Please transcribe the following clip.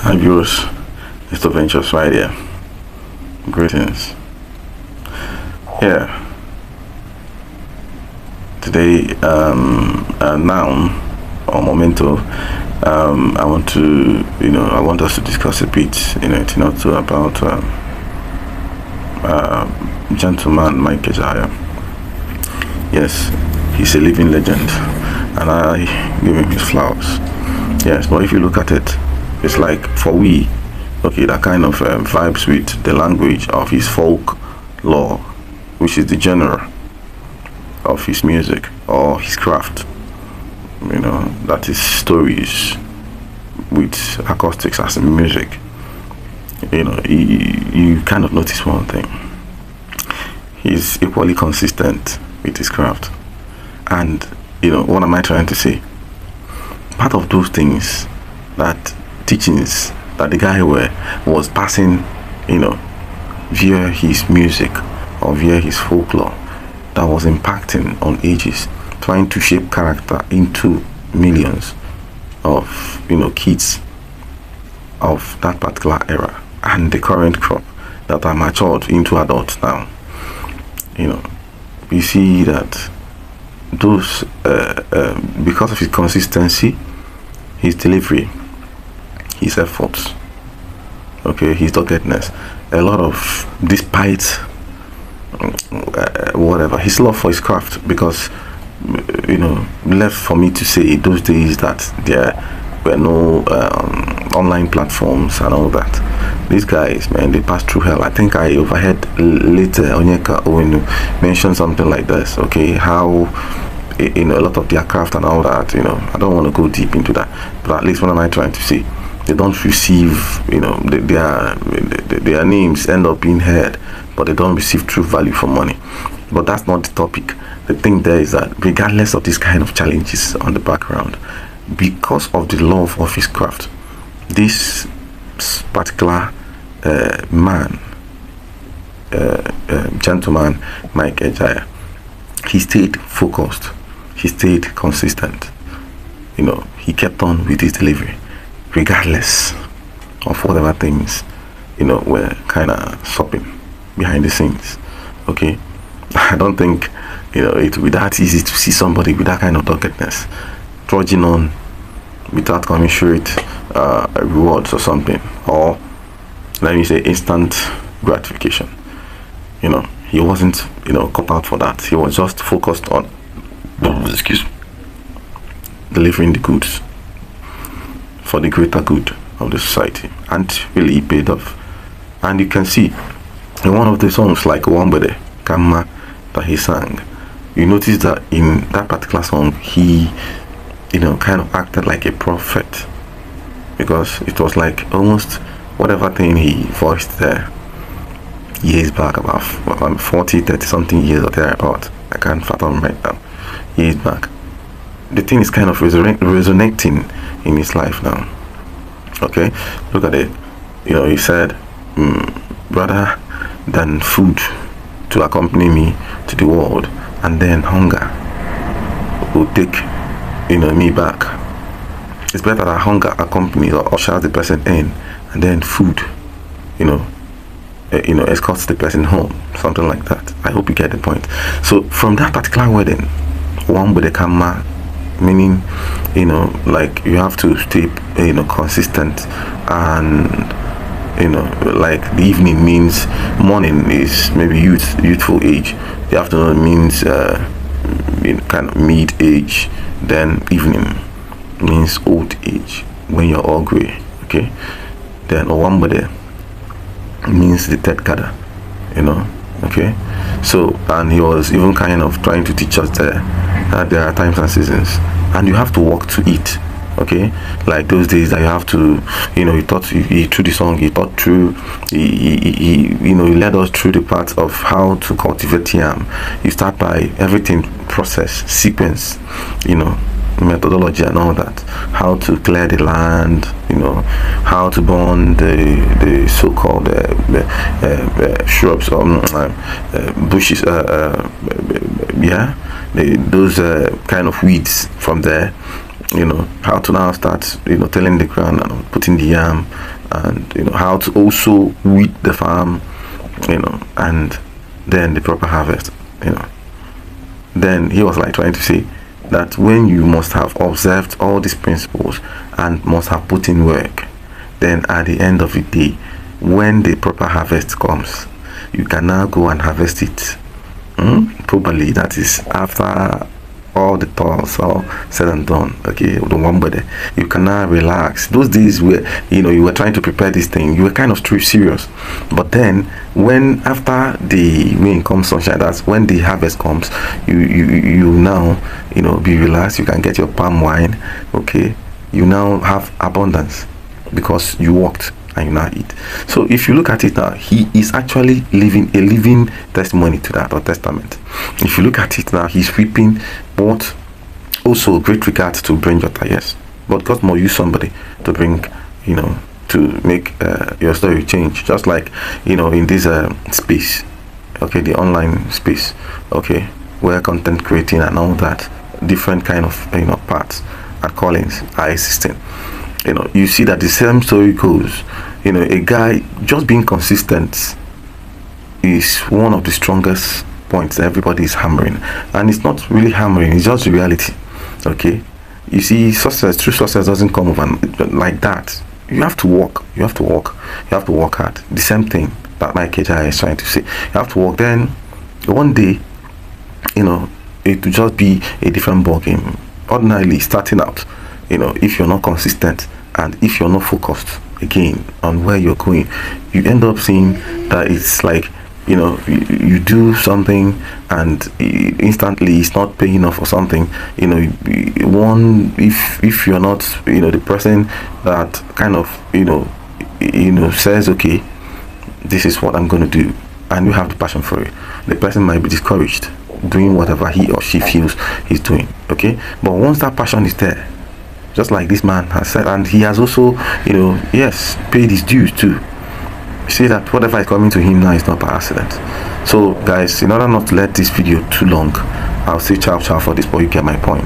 Hi viewers, Nesto Ventures right here. Greetings. Yeah. Today, noun or momento. I want us to discuss a bit, about gentleman Mike Ejeagha. Yes, he's a living legend, and I give him his flowers. Yes, but if you look at it, it's like for we, okay, that kind of vibes with the language of his folklore, which is the genre of his music or his craft. That is stories with acoustics as in music. You kind of notice one thing. He's equally consistent with his craft. And, what am I trying to say? Part of those things, that teachings that the guy was passing, via his music or via his folklore, that was impacting on ages, trying to shape character into millions of kids of that particular era and the current crop that are matured into adults now. You see that those because of his consistency, his delivery, his efforts, his doggedness, a lot of, despite whatever, his love for his craft, because left for me to say those days that there were no online platforms and all that. These guys, man, they passed through hell. I think I overheard later Onyeka Owenu mention something like this, how a lot of their craft and all that, I don't want to go deep into that, but at least what am I trying to say? They don't receive, their names end up being heard, but they don't receive true value for money. But that's not the topic. The thing there is that regardless of these kind of challenges on the background, because of the love of his craft, this particular gentleman, Mike Ejeagha, he stayed focused, he stayed consistent. He kept on with his delivery, regardless of whatever things, were kind of stopping behind the scenes. I don't think, it would be that easy to see somebody with that kind of doggedness, trudging on without commensurate rewards or something, or let me say instant gratification. He wasn't, cut out for that. He was just focused on, delivering the goods for the greater good of the society, and really it paid off. And you can see in one of the songs, like Wambede Kama, that he sang, you notice that in that particular song he kind of acted like a prophet, because it was like almost whatever thing he voiced there years back, about 40, 30 something years or thereabout, I can't fathom right now, years back, the thing is kind of resonating in his life now. Look at it. He said, rather than food to accompany me to the world, and then hunger will take me back. It's better that hunger accompanies or ushers the person in, and then food escorts the person home, something like that. I hope you get the point. So from that particular wedding, one with the karma, meaning like you have to stay consistent, and like the evening means morning is maybe youthful age, the afternoon means kind of mid age, then evening means old age, when you're all gray. Then Owambode means the third gather, so, and he was even kind of trying to teach us there that there are times and seasons, and you have to work to eat. Like those days that you have to, he taught, he through the song, he taught through, he led us through the parts of how to cultivate yam. You start by everything, process, sequence, methodology and all that, how to clear the land, how to burn the so-called shrubs or bushes, those kind of weeds from there, how to now start, tilling the ground and putting the yam, and how to also weed the farm, and then the proper harvest. Then he was like trying to say that when you must have observed all these principles and must have put in work, then at the end of the day, when the proper harvest comes, you can now go and harvest it. Probably that is after all the toils all said and done. Okay, the one body, you can now relax. Those days where you were trying to prepare this thing, you were kind of serious. But then when after the rain comes, sunshine, that's when the harvest comes, you now be relaxed. You can get your palm wine. Okay, you now have abundance because you worked and you now eat. So if you look at it now, he is actually living a living testimony to that, or testament. If you look at it now, he's reaping, but also great regard to bring your yes. But God more use somebody to bring, to make your story change. Just like in this space, okay, the online space, okay, where content creating and all that, different kind of parts and callings are existing. You see that the same story goes. A guy just being consistent is one of the strongest points that everybody is hammering, and it's not really hammering, it's just the reality. Okay, you see, true success doesn't come over like that. You have to work, you have to work hard. The same thing that my ejeagha is trying to say. You have to work, then one day it will just be a different ball game. Ordinarily starting out, if you're not consistent and if you're not focused again on where you're going, you end up seeing that it's like you do something and instantly it's not paying off or something. One, if you're not the person that kind of says, okay, this is what I'm going to do, and you have the passion for it, the person might be discouraged doing whatever he or she feels he's doing. Okay, but once that passion is there, just like this man has said, and he has also yes, paid his dues too. See that whatever is coming to him now is not by accident. So guys, in order not to let this video too long, I'll say ciao for this, but you get my point.